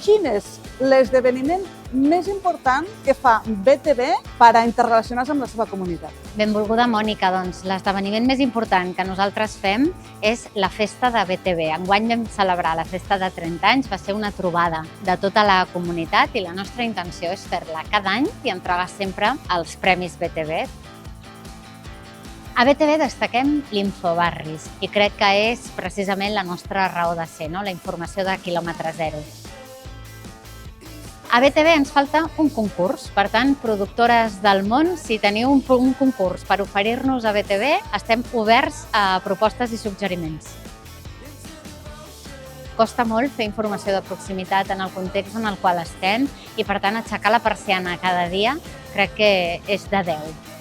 quin és l'esdeveniment més important que fa BTV per a interrelacionar-se amb la seva comunitat? Benvolguda, Mònica. Doncs l'esdeveniment més important que nosaltres fem és la festa de BTV. Enguany vam celebrar la festa de 30 anys, va ser una trobada de tota la comunitat i la nostra intenció és fer-la cada any i entregar sempre els Premis BTV. A BTV destaquem l'Infobarris i crec que és precisament la nostra raó de ser, la informació de quilòmetre zero. A BTV ens falta un concurs, per tant, productores del món, si teniu un concurs per oferir-nos a BTV, estem oberts a propostes i suggeriments. Costa molt fer informació de proximitat en el context en el qual estem i, per tant, aixecar la persiana cada dia crec que és de 10.